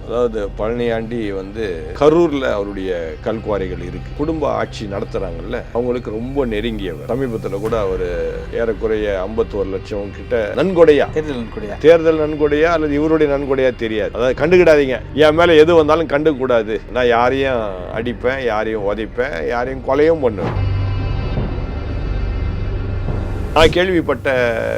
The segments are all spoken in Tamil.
அதாவது பழனியாண்டி கரூர்ல அவருடைய கல்குவாரிகள் இருக்கு. குடும்ப ஆட்சி நடத்துறாங்கல்ல, அவங்களுக்கு ரொம்ப நெருங்கியவர். சமீபத்தில் கூட அவர் ஏறக்குறைய 51 லட்சம் கிட்ட நன்கொடையா, தேர்தல் நன்கொடையா அல்லது இவருடைய நன்கொடையா தெரியாது. அதாவது கண்டுக்கிடாதீங்க, என் மேல எது வந்தாலும் கண்டுக்க கூடாது, நான் யாரையும் அடிப்பேன், யாரையும் உதைப்பேன், யாரையும் கொலையும் பண்ணுவேன். நான் கேள்விப்பட்ட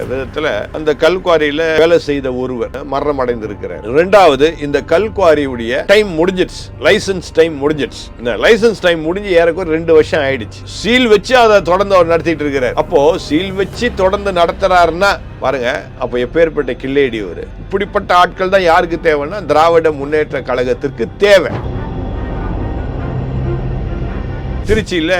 விதத்துல அந்த கல்குவாரியில வேலை செய்த ஒருவர் மரணம் அடைந்திருக்கிறார். இரண்டாவது, இந்த கல்குவாரியுடைய டைம் முடிஞ்சிடுச்சு, லைசன்ஸ் டைம் முடிஞ்சிடுச்சு. இந்த லைசன்ஸ் டைம் முடிஞ்சு ஏறக்குறைய 2 வருஷம் ஆயிடுச்சு. சீல் வச்சு அதை தொடர்ந்து அவர் நடத்திட்டு இருக்கிறார். அப்போ சீல் வச்சு தொடர்ந்து நடத்துறாருன்னா பாருங்க, அப்ப எப்பேற்பட்ட கில்லேடி ஒரு. இப்படிப்பட்ட ஆட்கள் தான் யாருக்கு தேவைன்னா திராவிட முன்னேற்ற கழகத்திற்கு தேவை. திருச்சியில்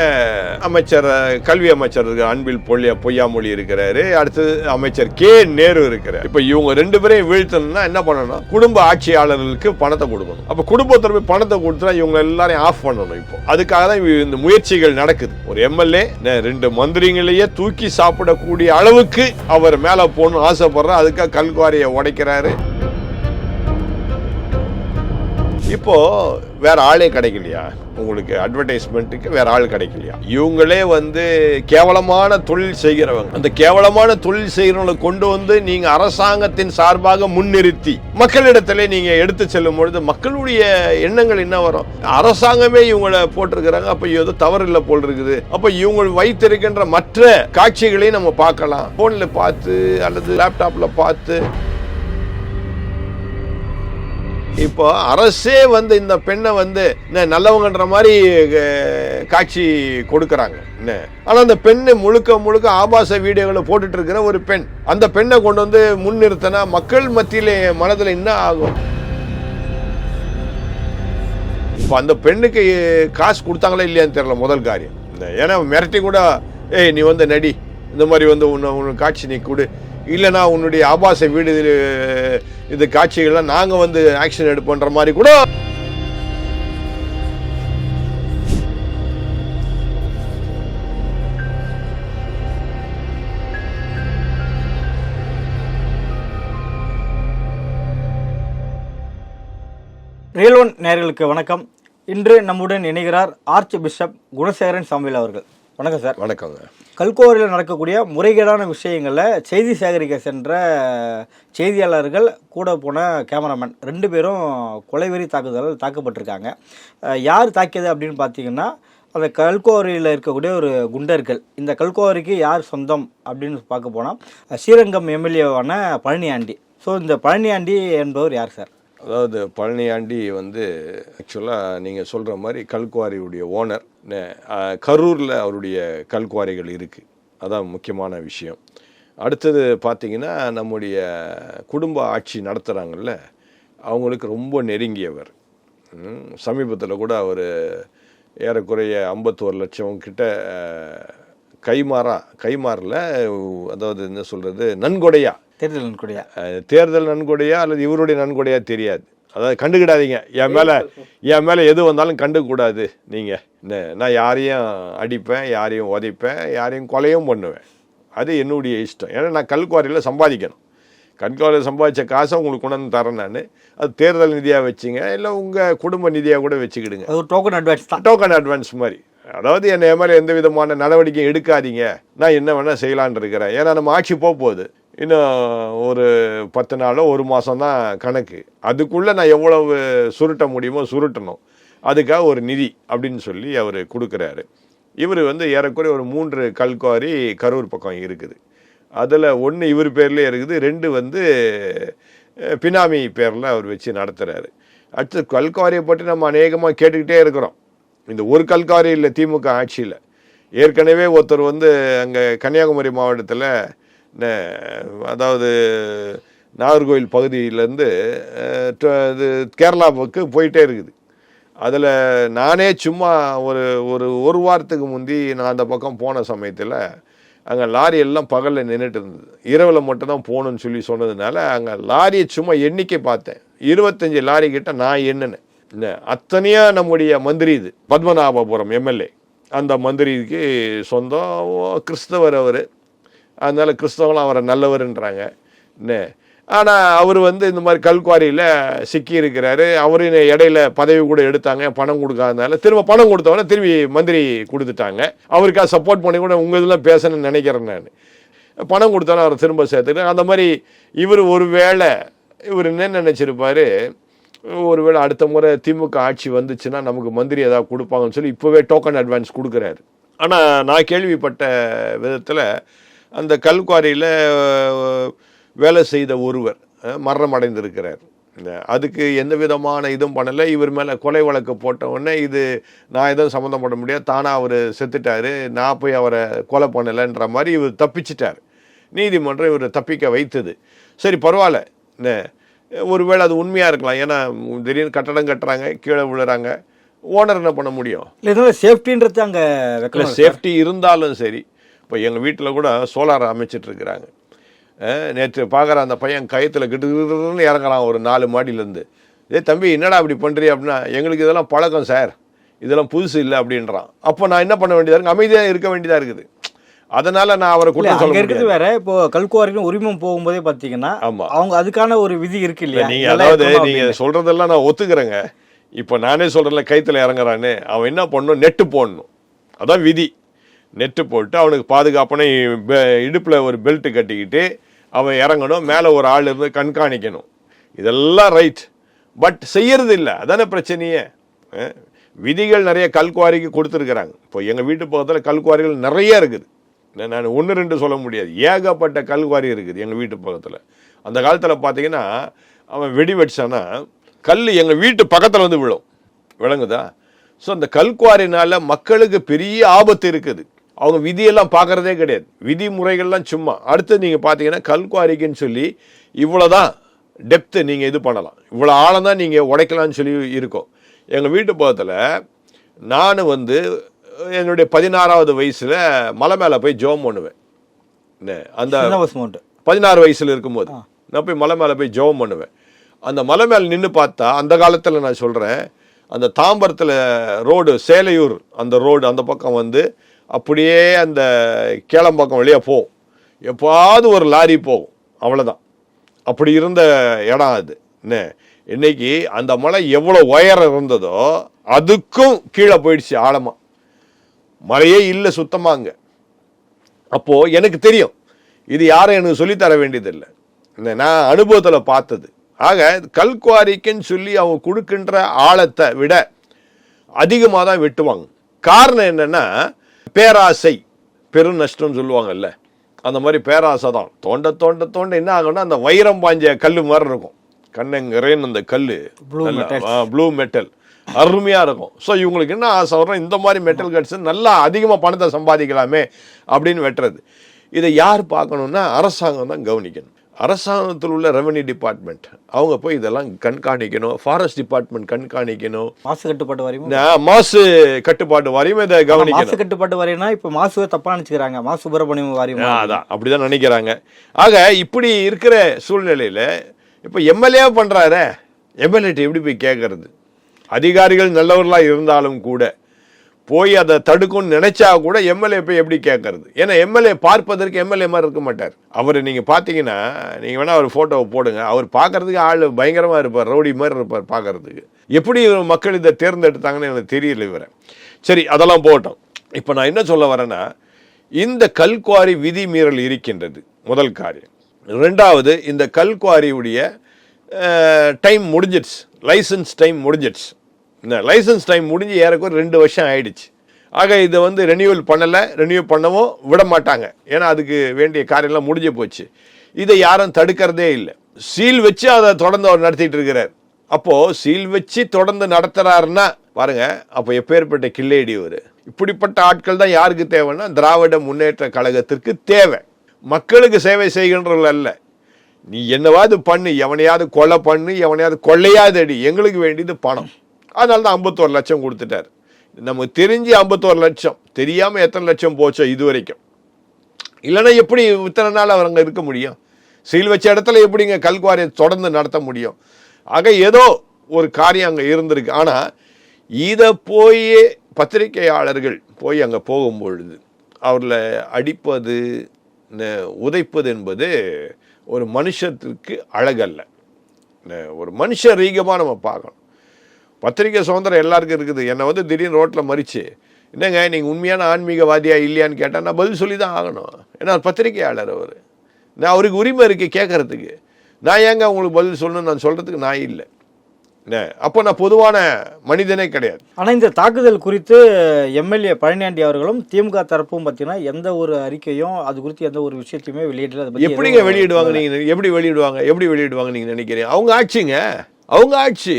அமைச்சர், கல்வி அமைச்சர் அன்பில் பொய்யாமொழி இருக்கிறாரு. அடுத்து அமைச்சர் கே நேரு இருக்கிறார். இப்ப இவங்க 2 பேரையும் வீழ்த்தணும்னா என்ன பண்ணணும்? குடும்ப ஆட்சியாளர்களுக்கு பணத்தை கொடுக்கணும். அப்ப குடும்பத்தில் போய் பணத்தை கொடுத்தா இவங்க எல்லாரையும் ஆஃப் பண்ணணும். இப்போ அதுக்காக தான் இந்த முயற்சிகள் நடக்குது. ஒரு எம்எல்ஏ 2 மந்திரிகளையே தூக்கி சாப்பிடக்கூடிய அளவுக்கு அவர் மேல போகணும்னு ஆசைப்படுறார். அதுக்காக கல்குவாரியை உடைக்கிறாரு. இப்போ வேற ஆளே கிடைக்கலையா? உங்களுக்கு அட்வர்டைஸ்மெண்ட்டுக்கு வேற ஆள் கிடைக்கலையா? இவங்களே கேவலமான தொழில் செய்கிறவங்க. அந்த கேவலமான தொழில் செய்கிறவங்களை கொண்டு நீங்க அரசாங்கத்தின் சார்பாக முன்னிறுத்தி மக்களிடத்திலே நீங்க எடுத்து செல்லும் பொழுது மக்களுடைய எண்ணங்கள் என்ன வரும்? அரசாங்கமே இவங்களை போட்டிருக்கிறாங்க, அப்ப ஏதோ தவறு இல்லை போல் இருக்குது. அப்ப இவங்க வைத்திருக்கின்ற மற்ற காட்சிகளையும் நம்ம பார்க்கலாம். போன்ல பார்த்து அல்லது லேப்டாப்ல பார்த்து. இப்போ அரசே இந்த பெண்ணை நல்லவங்கன்ற மாதிரி காட்சி கொடுக்கறாங்க. ஆனா அந்த பெண்ணை முழுக்க ஆபாச வீடியோகளை போட்டுட்டு இருக்கிற ஒரு பெண், அந்த பெண்ணை கொண்டு முன்னிறுத்தினா மக்கள் மத்தியிலே மனதில் என்ன ஆகும்? இப்போ அந்த பெண்ணுக்கு காசு கொடுத்தாங்களா இல்லையான்னு தெரியல. முதல் காரியம், ஏன்னா மிரட்டி கூட, ஏய் நீ நடி, இந்த மாதிரி உன்னை காட்சி நீ கொடு, இல்லைனா உன்னுடைய ஆபாச வீடு இது காட்சிகள்லாம் நாங்க ஆக்ஷன் எடுப்போன்ற மாதிரி கூட. ரியல் ஒன் நேயர்களுக்கு வணக்கம். இன்று நம்முடன் இணைகிறார் ஆர்ச் பிஷப் குணசேகரன் சாமுவேல் அவர்கள். வணக்கம் சார். வணக்கங்க. கல்குவாரியில் நடக்கக்கூடிய முறைகேடான விஷயங்களில் செய்தி சேகரிக்க சென்ற செய்தியாளர்கள் கூட போன கேமராமேன் 2 பேரும் கொலைவெறி தாக்குதலால் தாக்கப்பட்டிருக்காங்க. யார் தாக்கியது அப்படின்னு பார்த்தீங்கன்னா அந்த கல்குவாரியில் இருக்கக்கூடிய ஒரு குண்டர்கள். இந்த கல்குவாரிக்கு யார் சொந்தம் அப்படின்னு பார்க்க போனால் ஸ்ரீரங்கம் எம்எல்ஏவான பழனியாண்டி. ஸோ இந்த பழனியாண்டி என்பவர் யார் சார்? அதாவது பழனியாண்டி ஆக்சுவலாக நீங்கள் சொல்கிற மாதிரி கல்குவாரியுடைய ஓனர். கரூரில் அவருடைய கல்குவாரிகள் இருக்குது, அதான் முக்கியமான விஷயம். அடுத்தது பார்த்திங்கன்னா நம்முடைய குடும்ப ஆட்சி நடத்துகிறாங்கல்ல, அவங்களுக்கு ரொம்ப நெருங்கியவர். சமீபத்தில் கூட அவர் ஏறக்குறைய 51 லட்சம் கிட்ட கைமாறல, அதாவது என்ன சொல்கிறது, நன்கொடையா, தேர்தல் நன்கொடையா அல்லது இவருடைய நன்கொடையா தெரியாது. அதாவது கண்டுக்கிடாதீங்க, என் மேல எது வந்தாலும் கண்டுக்க கூடாது, நீங்க நான் யாரையும் அடிப்பேன், யாரையும் உதைப்பேன், யாரையும் கொலையும் பண்ணுவேன், அது என்னுடைய இஷ்டம். ஏன்னா நான் கல்குவாரியில் சம்பாதிக்கணும். கல்குவாரியில் சம்பாதிச்ச காசை உங்களுக்கு கொண்டு தரேன் நான். அது தேர்தல் நிதியாக வச்சுங்க, இல்லை உங்கள் குடும்ப நிதியாக கூட வச்சுக்கிடுங்க. டோக்கன் அட்வான்ஸ் மாதிரி. அதாவது என் மேலே எந்த விதமான நடவடிக்கை எடுக்காதீங்க, நான் என்ன வேணால் செய்யலான் இருக்கிறேன். ஏன்னா நம்ம ஆட்சி போகுது, இன்னும் ஒரு 10 நாளோ 1 மாதம் தான் கணக்கு. அதுக்குள்ளே நான் எவ்வளவு சுருட்ட முடியுமோ சுருட்டணும், அதுக்காக ஒரு நிதி அப்படின்னு சொல்லி அவர் கொடுக்குறாரு. இவர் ஏறக்குறைய ஒரு 3 கல்குவாரி கரூர் பக்கம் இருக்குது. அதில் 1 இவர் பேர்லேயே இருக்குது, 2 பினாமி பேரில் அவர் வச்சு நடத்துகிறாரு. அடுத்து கல்குவாரியை பற்றி நம்ம அநேகமாக கேட்டுக்கிட்டே இருக்கிறோம். இந்த ஒரு கல்குவாரி இல்லை, திமுக ஆட்சியில் ஏற்கனவே ஒருத்தர் அங்கே கன்னியாகுமரி மாவட்டத்தில், அதாவது நாகர்கோவில் பகுதியிலேருந்து கேரளாவுக்கு போயிட்டே இருக்குது. அதில் நானே சும்மா ஒரு வாரத்துக்கு முந்தி நான் அந்த பக்கம் போன சமயத்தில் அங்கே லாரி எல்லாம் பகலில் நின்றுட்டு இருந்தது, இரவில் மட்டும்தான் போகணுன்னு சொல்லி சொன்னதுனால அங்கே லாரியை சும்மா எண்ணிக்கை பார்த்தேன். 25 லாரி கிட்ட நான் எண்ணினேன். அத்தனையாக நம்முடைய மந்திரி, இது பத்மநாபபுரம் எம்எல்ஏ, அந்த மந்திரிக்கு சொந்தம் கிறிஸ்தவர் அவர். அதனால் கிறிஸ்தவங்களும் அவரை நல்லவர்ன்றாங்க. ஆனால் அவர் வந்து இந்த மாதிரி கல்குவாரியில் சிக்கி இருக்கிறாரு. அவரு இடையில பதவி கூட எடுத்தாங்க, பணம் கொடுக்காதனால திரும்ப பணம் கொடுத்தவொடனே திரும்பி மந்திரி கொடுத்துட்டாங்க. அவருக்காக சப்போர்ட் பண்ணி கூட உங்கள் இதெல்லாம் பேசணும்னு நினைக்கிறேன் நான். பணம் கொடுத்தாலும் அவர் திரும்ப சேர்த்துக்கிட்டேன். அந்த மாதிரி இவர் இவர் என்ன நினச்சிருப்பாரு, ஒருவேளை அடுத்த முறை திமுக ஆட்சி வந்துச்சுன்னா நமக்கு மந்திரி ஏதாவது கொடுப்பாங்கன்னு சொல்லி இப்போவே டோக்கன் அட்வான்ஸ் கொடுக்குறாரு. ஆனால் நான் கேள்விப்பட்ட விதத்தில் அந்த கல்குவாரியில் வேலை செய்த ஒருவர் மரணம் அடைந்திருக்கிறார். அதுக்கு எந்த விதமான இதுவும் பண்ணலை. இவர் மேலே கொலை வழக்கு போட்டவுடனே இது நான் எதுவும் சம்மந்தப்பட முடியாது, தானாக அவர் செத்துட்டார், நான் போய் அவரை கொலை பண்ணலைன்ற மாதிரி இவர் தப்பிச்சிட்டார். நீதிமன்றம் இவர் தப்பிக்க வைத்தது. சரி பரவாயில்ல, ஒருவேளை அது உண்மையாக இருக்கலாம். ஏன்னா திடீர்னு கட்டடம் கட்டுறாங்க, கீழே விழுறாங்க, ஓனர் என்ன பண்ண முடியும்? சேஃப்டின்றது அங்கே சேஃப்டி இருந்தாலும் சரி. இப்போ எங்கள் வீட்டில் கூட சோலார் அமைச்சிட்ருக்குறாங்க. நேற்று பார்க்குற அந்த பையன் கயத்தில் கிட்டுன்னு இறங்குறான் ஒரு 4 மாடியிலேருந்து. தம்பி என்னடா அப்படி பண்ணுறீ அப்படின்னா, எங்களுக்கு இதெல்லாம் பழக்கம் சார், இதெல்லாம் புதுசு இல்லை அப்படின்றான். அப்போ நான் என்ன பண்ண வேண்டியதாக இருக்குது? அமைதியாக இருக்க வேண்டியதாக இருக்குது. அதனால நான் அவரை குற்றம் சொல்ல முடியாது. வேற இப்போ கல்குவாரின்னு உரிமம் போகும்போதே பார்த்தீங்கன்னா அவங்க அதுக்கான ஒரு விதி இருக்கு இல்லையா? நீங்கள் அதாவது நீங்கள் சொல்கிறதெல்லாம் நான் ஒத்துக்கிறேங்க. இப்போ நானே சொல்கிறேன்ல, கயத்தில் இறங்குறான்னு, அவன் என்ன பண்ணணும், நெட்டு போடணும். அதான் விதி. நெட்டு போட்டு அவனுக்கு பாதுகாப்பான இடுப்பில் ஒரு பெல்ட்டு கட்டிக்கிட்டு அவன் இறங்கணும். மேலே ஒரு ஆள் இருந்து கண்காணிக்கணும். இதெல்லாம் ரைட். பட் செய்யறது இல்லை, அதானே பிரச்சனையே. விதிகள் நிறைய கல்குவாரிக்கு கொடுத்துருக்குறாங்க. இப்போ எங்கள் வீட்டு பக்கத்தில் கல்குவாரிகள் நிறைய இருக்குது. நான் 1 2 சொல்ல முடியாது, ஏகப்பட்ட கல்குவாரி இருக்குது எங்கள் வீட்டு பக்கத்தில். அந்த காலத்தில் பார்த்தீங்கன்னா அவன் வெடி வச்சானா கல் எங்கள் வீட்டு பக்கத்தில் வந்து விளங்குதா? ஸோ அந்த கல்குவாரினால மக்களுக்கு பெரிய ஆபத்து இருக்குது. அவங்க விதியெல்லாம் பார்க்குறதே கிடையாது, விதிமுறைகள்லாம் சும்மா. அடுத்து நீங்கள் பார்த்தீங்கன்னா கல்குவாரிக்குன்னு சொல்லி இவ்வளோதான் டெப்த்து நீங்கள் இது பண்ணலாம், இவ்வளோ ஆழம் தான் நீங்கள் உடைக்கலாம்னு சொல்லி இருக்கும். எங்கள் வீட்டு பக்கத்தில் நான் வந்து என்னுடைய 16வது வயசில் மலை மேலே போய் ஜோம் பண்ணுவேன். அந்த 16 வயசில் இருக்கும்போது நான் போய் மலை மேலே போய் ஜோம் பண்ணுவேன். அந்த மலை மேலே நின்று பார்த்தா, அந்த காலத்தில் நான் சொல்கிறேன், அந்த தாம்பரத்தில் ரோடு, சேலையூர் அந்த ரோடு அந்த பக்கம் வந்து அப்படியே அந்த கேளம்பாக்கம் வழியாக போகும். எப்போது ஒரு லாரி போகும், அவ்வளோதான். அப்படி இருந்த இடம் அது. இன்னைக்கு அந்த மலை எவ்வளோ உயரம் இருந்ததோ அதுக்கும் கீழே போயிடுச்சு ஆழமாக. மழையே இல்லை சுத்தமாங்க. அப்போது எனக்கு தெரியும், இது யாரும் எனக்கு சொல்லித்தர வேண்டியதில்லை, நான் அனுபவத்தில் பார்த்தது. ஆக கல்குவாரிக்குன்னு சொல்லி அவங்க கொடுக்கின்ற ஆழத்தை விட அதிகமாக தான் வெட்டுவாங்க. காரணம் என்னென்னா பேராசை, பெரும் நஷ்டம்னு சொல்லுவாங்கல்ல, அந்த மாதிரி பேராசை தான். தோண்ட தோண்ட தோண்ட என்ன ஆகும்னா அந்த வைரம் பாஞ்ச கல் மாதிரி இருக்கும், கண்ணங்கரேன்னு அந்த கல் ப்ளூ மெட்டல் அருமையாக இருக்கும். ஸோ இவங்களுக்கு என்ன ஆசை வரும், இந்த மாதிரி மெட்டல் கட்ஸ் நல்லா அதிகமாக பணத்தை சம்பாதிக்கலாமே அப்படின்னு வெட்டுறது. இதை யார் பார்க்கணுன்னா அரசாங்கம் தான் கவனிக்கணும். அரசாங்கத்தில் உள்ள ரெவன்யூ டிபார்ட்மெண்ட் அவங்க போய் இதெல்லாம் கண்காணிக்கணும். Forest department கண்காணிக்கணும். மாசு கட்டுப்பாட்டு வாரியம் இதை கவனிக்கணும். மாசு கட்டுப்பாட்டு வாரியம்னா இப்போ மாசுவை தப்பா நினைச்சுக்கிறாங்க, மாசு சுப்பிரமணியம் வாரியம் அதான் அப்படிதான் நினைக்கிறாங்க. ஆக இப்படி இருக்கிற சூழ்நிலையில இப்போ எம்எல்ஏ பண்றாரு, எம்எல்ஏ எப்படி போய் கேட்கறது? அதிகாரிகள் நல்லவர்களாக இருந்தாலும் கூட போய் அதை தடுக்கும்னு நினைச்சா கூட எம்எல்ஏ போய் எப்படி கேட்கறது? ஏன்னா எம்எல்ஏ பார்ப்பதற்கு எம்எல்ஏ மாதிரி இருக்க மாட்டார். அவர் நீங்கள் பார்த்தீங்கன்னா, நீங்கள் வேணால் அவர் ஃபோட்டோவை போடுங்க, அவர் பார்க்கறதுக்கு ஆள் பயங்கரமாக இருப்பார், ரவுடி மாதிரி இருப்பார் பார்க்கறதுக்கு. எப்படி மக்கள் இதை தேர்ந்தெடுத்தாங்கன்னு எனக்கு தெரியல இவரை. சரி, அதெல்லாம் போகட்டும். இப்போ நான் என்ன சொல்ல வரேன்னா, இந்த கல்குவாரி விதி மீறல் இருக்கின்றது முதல் காரியம். ரெண்டாவது, இந்த கல்குவாரியுடைய டைம் முடிஞ்சிடுச்சு, லைசன்ஸ் டைம் முடிஞ்சிடுச்சு. இந்த லைசன்ஸ் டைம் முடிஞ்சு ஏறக்குறை 2 வருஷம் ஆயிடுச்சு. ஆக இதை வந்து ரெனியூவல் பண்ணலை, ரெனியூ பண்ணவும் விட மாட்டாங்க. ஏன்னா அதுக்கு வேண்டிய காரியம்லாம் முடிஞ்சு போச்சு. இதை யாரும் தடுக்கிறதே இல்லை. சீல் வச்சு அதை தொடர்ந்து அவர் நடத்திட்டு இருக்கிறார். அப்போது சீல் வச்சு தொடர்ந்து நடத்துகிறாருன்னா பாருங்க, அப்போ எப்பேற்பட்ட கில்லேடி ஒரு. இப்படிப்பட்ட ஆட்கள் தான் யாருக்கு தேவைன்னா திராவிட முன்னேற்ற கழகத்திற்கு தேவை. மக்களுக்கு சேவை செய்கின்றவர்கள் அல்ல. நீ என்னவாது பண்ணு, எவனையாவது கொலை பண்ணு, எவனையாவது கொள்ளையாவது அடி, எங்களுக்கு வேண்டியது பணம். அதனால தான் 51 லட்சம் கொடுத்துட்டார். நமக்கு தெரிஞ்சு 51 லட்சம், தெரியாமல் எத்தனை லட்சம் போச்சோ இது வரைக்கும். இல்லைன்னா எப்படி இத்தனை நாள் அவர் அங்கே இருக்க முடியும்? சீல் வச்ச இடத்துல எப்படிங்க கல்குவாரியை தொடர்ந்து நடத்த முடியும்? ஆக ஏதோ ஒரு காரியம் அங்கே இருந்திருக்கு. ஆனால் இதை போய் பத்திரிகையாளர்கள் போய் அங்கே போகும்பொழுது அவர்களை அடிப்பது, உதைப்பது என்பது ஒரு மனுஷத்துக்கு அழகல்ல. ஒரு மனுஷ ரீகமாக நம்ம பார்க்கணும். பத்திரிகை சுதந்திரம் எல்லாருக்கும் இருக்குது. என்னை வந்து திடீர்னு ரோட்டில் மறித்து என்னங்க நீங்கள் உண்மையான ஆன்மீகவாதியா இல்லையான்னு கேட்டால் நான் பதில் சொல்லி தான் ஆகணும். ஏன்னா பத்திரிகையாளர் அவர், நான் அவருக்கு உரிமை இருக்குது கேட்கறதுக்கு. நான் ஏங்க உங்களுக்கு பதில் சொல்லணும்னு நான் சொல்கிறதுக்கு நான் இல்லை. அப்போ நான் பொதுவான மனிதனே கிடையாது. ஆனால் இந்த தாக்குதல் குறித்து எம்எல்ஏ பழனியாண்டி அவர்களும் திமுக தரப்பும் பார்த்தீங்கன்னா எந்த ஒரு அறிக்கையும் அது குறித்து எந்த ஒரு விஷயத்தையுமே வெளியிடல. எப்படிங்க வெளியிடுவாங்க? நீங்கள் எப்படி வெளியிடுவாங்க நீங்கள் நினைக்கிறீங்க? அவங்க ஆட்சிங்க, அவங்க ஆட்சி.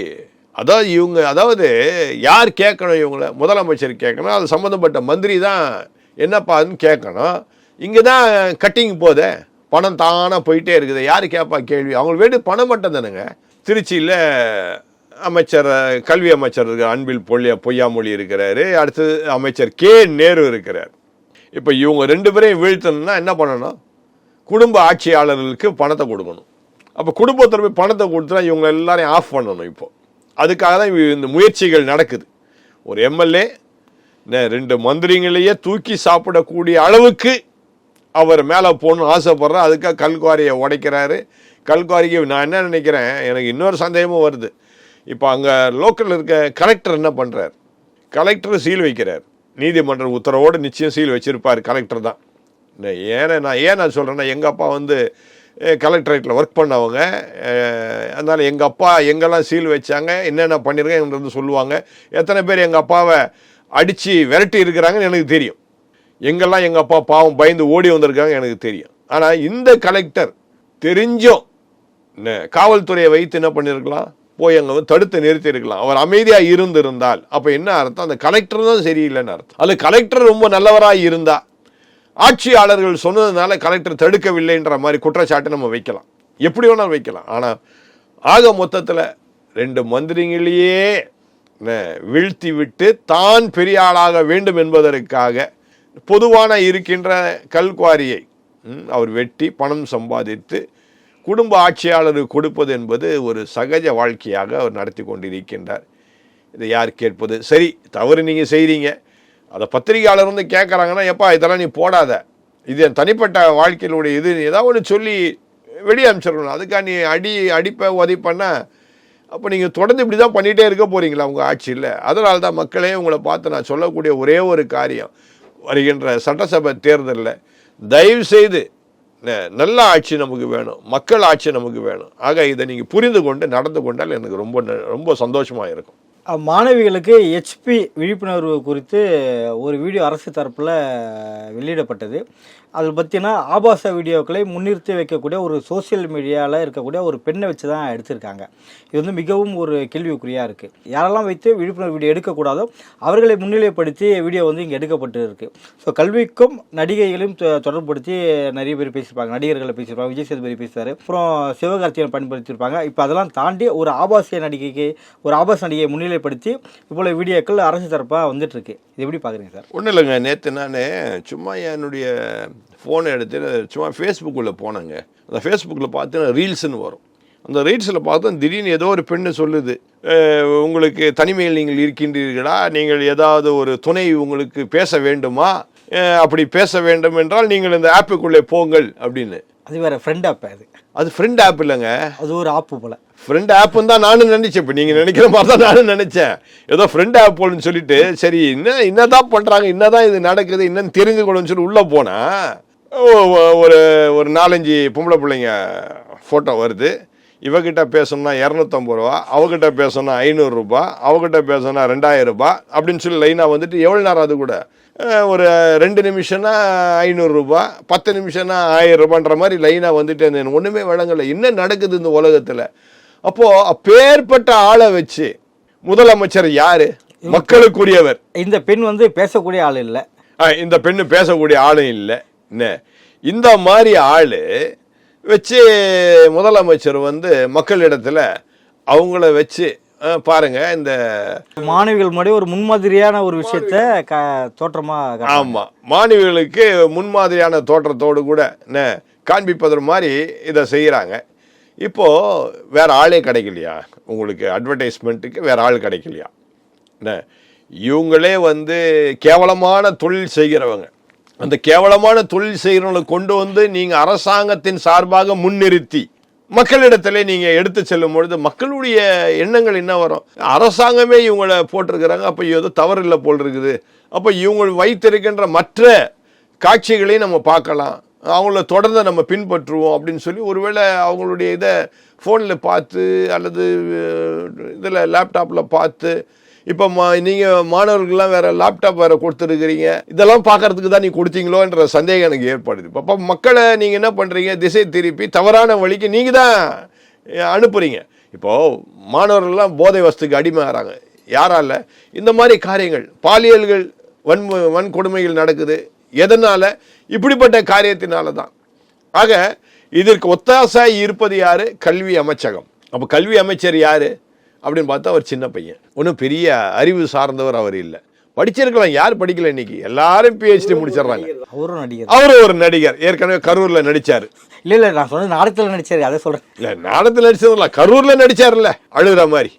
அதாவது இவங்க, அதாவது யார் கேட்கணும் இவங்கள? முதலமைச்சர் கேட்கணும், அது சம்மந்தப்பட்ட மந்திரி தான் என்னப்பான்னு கேட்கணும். இங்கே தான் கட்டிங் போதே, பணம் தானாக போயிட்டே இருக்குது. யார் கேட்பா கேள்வி? அவங்களுக்கு வேண்டிய பணம் மட்டும் தானுங்க. திருச்சியில் அமைச்சர், கல்வி அமைச்சர் அன்பில் பொய்யாமொழி இருக்கிறாரு. அடுத்து அமைச்சர் கே நேரு இருக்கிறார். இப்போ இவங்க 2 பேரையும் வீழ்த்தணும்னா என்ன பண்ணணும்? குடும்ப ஆட்சியாளர்களுக்கு பணத்தை கொடுக்கணும். அப்போ குடும்பத்தில் போய் பணத்தை கொடுத்துனா இவங்க எல்லாரையும் ஆஃப் பண்ணணும். இப்போ அதுக்காக தான் இந்த முயற்சிகள் நடக்குது. ஒரு எம்எல்ஏ 2 மந்திரிங்களையே தூக்கி சாப்பிடக்கூடிய அளவுக்கு அவர் மேலே போகணும்னு ஆசைப்படுறார். அதுக்காக கல்குவாரியை உடைக்கிறாரு. கல்குவாரிக்கு நான் என்ன நினைக்கிறேன், எனக்கு இன்னொரு சந்தேகமும் வருது. இப்போ அங்கே லோக்கலில் இருக்க கலெக்டர் என்ன பண்ணுறார்? கலெக்டர் சீல் வைக்கிறார். நீதிமன்ற உத்தரவோடு நிச்சயம் சீல் வச்சுருப்பார் கலெக்டர் தான். நான் சொல்கிறேன்னா, எங்கள் அப்பா வந்து கலெக்டரேட்டில் ஒர்க் பண்ணவங்க. அதனால் எங்கள் அப்பா எங்கெல்லாம் சீல் வச்சாங்க, என்னென்ன பண்ணியிருக்கேன் வந்து சொல்லுவாங்க. எத்தனை பேர் எங்கள் அப்பாவை அடித்து விரட்டி இருக்கிறாங்கன்னு எனக்கு தெரியும். எங்கெல்லாம் எங்கள் அப்பா பாவம் பயந்து ஓடி வந்திருக்காங்க எனக்கு தெரியும். ஆனால் இந்த கலெக்டர் தெரிஞ்சும் காவல்துறையை வைத்து என்ன பண்ணியிருக்கலாம்? போய் அங்கே வந்து தடுத்து நிறுத்தியிருக்கலாம். அவர் அமைதியாக இருந்திருந்தால் அப்போ என்ன அர்த்தம்? அந்த கலெக்டர் தான் சரியில்லைன்னு அர்த்தம். அது கலெக்டர் ரொம்ப நல்லவராக இருந்தா, ஆட்சியாளர்கள் சொன்னதுனால கலெக்டர் தடுக்கவில்லைன்ற மாதிரி குற்றச்சாட்டு நம்ம வைக்கலாம், எப்படி வேணாலும் வைக்கலாம். ஆனால் ஆக மொத்தத்தில் 2 மந்திரிகளையே வீழ்த்தி விட்டு தான் பெரிய ஆளாக வேண்டும் என்பதற்காக பொதுவான இருக்கின்ற கல்குவாரியை அவர் வெட்டி பணம் சம்பாதித்து குடும்ப ஆட்சியாளருக்கு கொடுப்பது என்பது ஒரு சகஜ வாழ்க்கையாக அவர் நடத்தி கொண்டிருக்கின்றார். இதை யார் கேட்பது? சரி, தவறு நீங்கள் செய்கிறீங்க, அதை பத்திரிகையாளர் வந்து கேட்குறாங்கன்னா, எப்பா இதெல்லாம் நீ போடாத, இது என் தனிப்பட்ட வாழ்க்கையினுடைய இது, ஏதாவது ஒன்று சொல்லி வெளியே அனுப்பிச்சிடணும். அதுக்காக நீ அடிப்ப உதைப்பண்ணா அப்போ நீங்கள் தொடர்ந்து இப்படி தான் பண்ணிகிட்டே இருக்க போகிறீங்களா உங்கள் ஆட்சியில்? அதனால தான் மக்களே உங்களை பார்த்து நான் சொல்லக்கூடிய ஒரே ஒரு காரியம், வருகின்ற சட்டசபை தேர்தலில் தயவு செய்து நல்ல ஆட்சி நமக்கு வேணும், மக்கள் ஆட்சி நமக்கு வேணும். ஆக இதை நீங்கள் புரிந்து கொண்டு நடந்து கொண்டால் எனக்கு ரொம்ப ரொம்ப சந்தோஷமாக இருக்கும். மாணவிகளுக்கு ஹெச்பி விழிப்புணர்வு குறித்து ஒரு வீடியோ அரசு தரப்பில் வெளியிடப்பட்டது. அதில் பார்த்தீங்கன்னா ஆபாச வீடியோக்களை முன்னிறுத்தி வைக்கக்கூடிய ஒரு சோசியல் மீடியாவில் இருக்கக்கூடிய ஒரு பெண்ணை வச்சு தான் எடுத்திருக்காங்க. இது வந்து மிகவும் ஒரு கேள்விக்குறியாக இருக்குது. யாரெல்லாம் வைத்து விழிப்புணர்வு வீடியோ எடுக்கக்கூடாதோ அவர்களை முன்னிலைப்படுத்தி வீடியோ வந்து இங்கே எடுக்கப்பட்டு இருக்குது. ஸோ கல்விக்கும் நடிகைகளையும் தொடர்புபடுத்தி நிறைய பேர் பேசியிருப்பாங்க. நடிகர்களை பேசியிருப்பாங்க, விஜய் சேதுபதி பேசுவார், அப்புறம் சிவகார்த்திகேயன் பயன்படுத்தியிருப்பாங்க. இப்போ அதெல்லாம் தாண்டி ஒரு ஆபாச நடிகையை முன்னிலைப்படுத்தி இவ்வளோ வீடியோக்கள் அரசு தரப்பாக வந்துட்டுருக்கு. இது எப்படி பார்க்குறீங்க சார்? ஒன்றும் இல்லைங்க, நேற்று நான் சும்மா என்னுடைய ஃபோனை எடுத்து சும்மா ஃபேஸ்புக்கில் போனேங்க. அந்த ஃபேஸ்புக்கில் பார்த்தீங்கன்னா ரீல்ஸ்னு வரும். அந்த ரீல்ஸில் பார்த்தா திடீர்னு ஏதோ ஒரு பெண்ணு சொல்லுது, உங்களுக்கு தனிமையில் நீங்கள் இருக்கின்றீர்களா, நீங்கள் ஏதாவது ஒரு துணை உங்களுக்கு பேச வேண்டுமா, அப்படி பேச வேண்டும் என்றால் நீங்கள் இந்த ஆப்புக்குள்ளே போங்கள் அப்படின்னு. அது வேறு ஃப்ரெண்ட் ஆப். அது ஃப்ரெண்ட் ஆப் இல்லைங்க, அது ஒரு ஆப்பு போல். ஃப்ரெண்ட் ஆப்புன்னு தான் நானும் நினச்சேன். இப்போ நீங்கள் நினைக்கிற மாதிரி தான் நானும் நினச்சேன். ஏதோ ஃப்ரெண்ட் ஆப் போலன்னு சொல்லிட்டு சரி என்னதான் பண்ணுறாங்க, என்னதான் இது நடக்குது, என்னன்னு தெரிஞ்சுக்கணும்னு சொல்லி உள்ளே போனால் ஒரு 4-5 பொம்பளை பிள்ளைங்க ஃபோட்டோ வருது. இவகிட்ட பேசணும்னா 250 ரூபா, அவகிட்ட பேசணும்னா 500 ரூபா, அவகிட்ட பேசணும்னா 2000 ரூபா அப்படின்னு சொல்லி லைனாக வந்துட்டு எவ்வளோ நேரம் அது கூட ஒரு 2 நிமிஷம்னா 500 ரூபா, 10 நிமிஷம்னா 1000 ரூபான்ற மாதிரி லைனாக வந்துட்டு எனக்கு ஒன்றுமே வழங்கலை. என்ன நடக்குது இந்த உலகத்தில்? அப்போது அப்பேற்பட்ட ஆளை வச்சு முதலமைச்சர் யார்? மக்களுக்குரியவர். இந்த பெண் வந்து பேசக்கூடிய ஆள் இல்லை, இந்த பெண்ணு பேசக்கூடிய ஆளும் இல்லை. என்ன இந்த மாதிரி ஆள் வச்சு முதலமைச்சர் வந்து மக்களிடத்தில் அவங்கள வச்சு பாருங்க, இந்த மாணவிகள் முன்னாடி ஒரு முன்மாதிரியான ஒரு விஷயத்த தோற்றமாக, ஆமாம், மாணவிகளுக்கு முன்மாதிரியான தோற்றத்தோடு கூட என்ன காண்பிப்பது மாதிரி இதை செய்கிறாங்க. இப்போது வேறு ஆளே கிடைக்கலையா உங்களுக்கு? அட்வர்டைஸ்மெண்ட்டுக்கு வேறு ஆள் கிடைக்கலையா? என்ன இவங்களே வந்து கேவலமான தொழில் செய்கிறவங்க, அந்த கேவலமான தொழில் செய்கிறவங்களை கொண்டு வந்து நீங்கள் அரசாங்கத்தின் சார்பாக முன்னிறுத்தி மக்களிடத்துல நீங்கள் எடுத்து செல்லும் பொழுது மக்களுடைய எண்ணங்கள் என்ன வரும்? அரசாங்கமே இவங்களை போட்டிருக்கிறாங்க, அப்போ ஏதோ தவறு இல்லை போல் இருக்குது, அப்போ இவங்க வைத்திருக்கின்ற மற்ற காட்சிகளையும் நம்ம பார்க்கலாம், அவங்கள தொடர்ந்து நம்ம பின்பற்றுவோம் அப்படின்னு சொல்லி ஒருவேளை அவங்களுடைய இதை ஃபோனில் பார்த்து அல்லது இதில் லேப்டாப்பில் பார்த்து, இப்போ நீங்கள் மாணவர்கள்லாம் வேறு லேப்டாப் வேறு கொடுத்துருக்கிறீங்க, இதெல்லாம் பார்க்கறதுக்கு தான் நீங்கள் கொடுத்தீங்களோன்ற சந்தேகம் எனக்கு ஏற்படுது. அப்போ மக்களை நீங்கள் என்ன பண்ணுறீங்க? திசை திருப்பி தவறான வழிக்கு நீங்கள் தான் அனுப்புகிறீங்க. இப்போது மாணவர்கள்லாம் போதை வஸ்துக்கு அடிமையாகிறாங்க. யாரால? இந்த மாதிரி காரியங்கள், பாலியல்கள், வன்கொடுமைகள் நடக்குது. எதனால்? இப்படிப்பட்ட காரியத்தினால தான். ஆக இதற்கு ஒத்தாசாய் இருப்பது யாரு? கல்வி அமைச்சகம். அப்போ கல்வி அமைச்சர் யாரு அப்படின்னு பார்த்தா அவர் சின்ன பையன், ஒன்றும் பெரிய அறிவு சார்ந்தவர் அவர் இல்லை. படிச்சிருக்கலாம், யார் படிக்கல? இன்னைக்கு எல்லாரும் PhD முடிச்சிடுறாங்க. அவரும் ஒரு நடிகர், ஏற்கனவே கரூரில் நடிச்சார். இல்லை நான் சொன்னது நாடகத்தில் நடிச்சார், அதை சொல்கிறேன். இல்லை நாடகத்தில் நடிச்சதுல கரூரில் நடிச்சார்ல, அழுகிற மாதிரி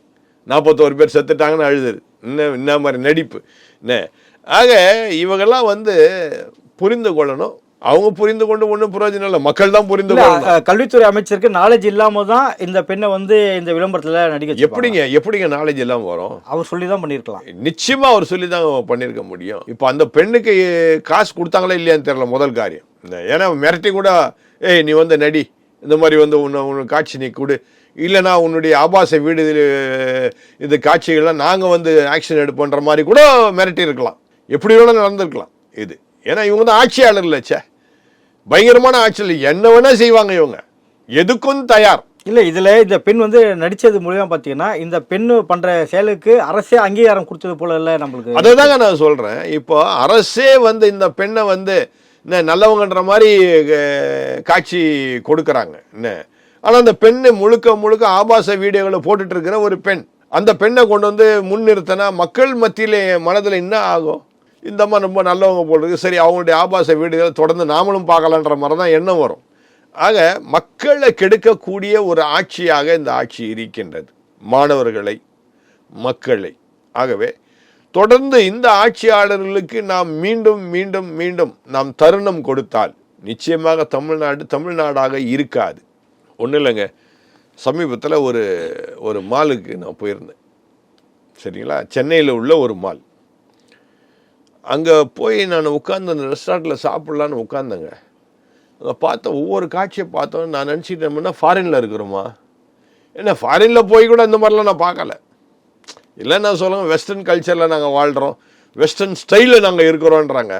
41 பேர் செத்துட்டாங்கன்னு அழுதுரு. என்ன மாதிரி நடிப்பு என்ன? ஆக இவங்கெல்லாம் புரிந்து கொள்ளணும். அவங்க புரிந்து கொண்டு ஒன்றும் பிரயோஜனம் இல்லை, மக்கள் தான் புரிந்து கொள்ளணும். கல்வித்துறை அமைச்சருக்கு நாலேஜ் இல்லாம தான் இந்த பெண்ணை இந்த விளம்பரத்தில் நடிக்க. எப்படிங்க நாலேஜ் எல்லாம் வரும்? அவர் சொல்லி தான் பண்ணியிருக்கலாம். நிச்சயமா அவர் சொல்லி தான் பண்ணியிருக்க முடியும். இப்போ அந்த பெண்ணுக்கு காசு கொடுத்தாங்களா இல்லையான்னு தெரியல, முதல் காரியம். ஏன்னா மிரட்டி கூட, ஏய் நீ நடி, இந்த மாதிரி உன்னை காட்சி நீ கொடு, இல்லைனா உன்னுடைய ஆபாச வீடு இந்த காட்சிகள்லாம் நாங்கள் ஆக்ஷன் எடுப்போன்ற மாதிரி கூட மிரட்டி இருக்கலாம், எப்படி வேணா நடந்திருக்கலாம் இது. ஏன்னா இவங்க தான் ஆட்சியாளர் இல்லைச்சே, பயங்கரமான ஆட்சியாளர், என்ன வேணா செய்வாங்க இவங்க, எதுக்கும் தயார் இல்லை. இதில் இந்த பெண் நடித்தது மூலியமாக பார்த்தீங்கன்னா இந்த பெண் பண்ணுற செயலுக்கு அரசே அங்கீகாரம் கொடுத்தது போல இல்லை நம்மளுக்கு. அதை தாங்க நான் சொல்கிறேன். இப்போ அரசே இந்த பெண்ணை நல்லவங்கன்ற மாதிரி காட்சி கொடுக்குறாங்க என்ன. ஆனால் அந்த பெண்ணு முழுக்க ஆபாச வீடியோகளை போட்டுட்டு இருக்கிற ஒரு பெண், அந்த பெண்ணை கொண்டு முன்னிறுத்தினா மக்கள் மத்தியிலே மனதில் என்ன ஆகும்? இந்த மாதிரி ரொம்ப நல்லவங்க போடுறது சரி, அவங்களுடைய ஆபாச வீடுகளை தொடர்ந்து நாமளும் பார்க்கலான்ற மாதிரி தான் எண்ணம் வரும். ஆக மக்களை கெடுக்கக்கூடிய ஒரு ஆட்சியாக இந்த ஆட்சி இருக்கின்றது, மாணவர்களை, மக்களை. ஆகவே தொடர்ந்து இந்த ஆட்சியாளர்களுக்கு நாம் மீண்டும் மீண்டும் மீண்டும் நாம் தருணம் கொடுத்தால் நிச்சயமாக தமிழ்நாடாக இருக்காது. ஒன்றும் இல்லைங்க, சமீபத்தில் ஒரு மாலுக்கு நான் போயிருந்தேன், சரிங்களா? சென்னையில் உள்ள ஒரு மால். அங்கே போய் நான் உட்காந்து அந்த ரெஸ்டாரண்ட்டில் சாப்பிட்லான்னு உட்காந்தேங்க. அங்கே பார்த்த ஒவ்வொரு காட்சியை பார்த்தோம், நான் நினச்சிட்டேன்னா ஃபாரினில் இருக்கிறோமா என்ன? ஃபாரினில் போய் கூட இந்த மாதிரிலாம் நான் பார்க்கல. இல்லை நான் சொல்லுவேன், வெஸ்டர்ன் கல்ச்சரில் நாங்கள் வாழ்கிறோம், வெஸ்டர்ன் ஸ்டைலில் நாங்கள் இருக்கிறோன்றாங்க.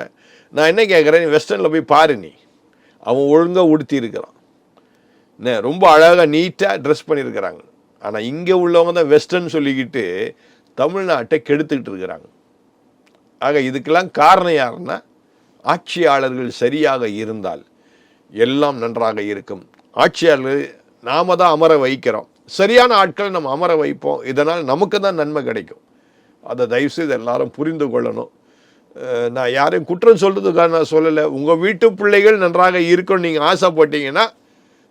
நான் என்ன கேட்குறேன், வெஸ்டர்னில் போய் பாரு, நீ அவன் ஒழுங்காக உடுத்தி இருக்கிறான் என்ன, ரொம்ப அழகாக நீட்டாக ட்ரெஸ் பண்ணியிருக்கிறாங்க. ஆனால் இங்கே உள்ளவங்க தான் வெஸ்டர்ன் சொல்லிக்கிட்டு தமிழ்நாட்டை கெடுத்துக்கிட்டு இருக்கிறாங்க. ஆக இதுக்கெல்லாம் காரணம் யாருன்னா, ஆட்சியாளர்கள் சரியாக இருந்தால் எல்லாம் நன்றாக இருக்கும். ஆட்சியாளர்கள் நாம தான் அமர வைக்கிறோம், சரியான ஆட்களை நம்ம அமர வைப்போம், இதனால் நமக்கு தான் நன்மை கிடைக்கும். அதை தயவுசெய்து எல்லாரும் புரிந்து கொள்ளணும். நான் யாரையும் குற்றம் சொல்கிறதுக்காக நான் சொல்லலை. உங்கள் வீட்டு பிள்ளைகள் நன்றாக இருக்கணும்னு நீங்கள் ஆசைப்பட்டீங்கன்னா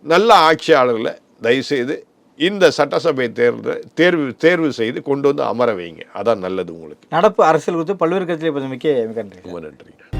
நல்ல ஆட்சியாளர்களை தயவுசெய்து இந்த சட்டசபை தேர்வு செய்து கொண்டு அமர வைங்க, அதான் நல்லது உங்களுக்கு. நடப்பு அரசியல் குறித்து பல்வேறு கருத்தில் மிக நன்றி. ரொம்ப நன்றி.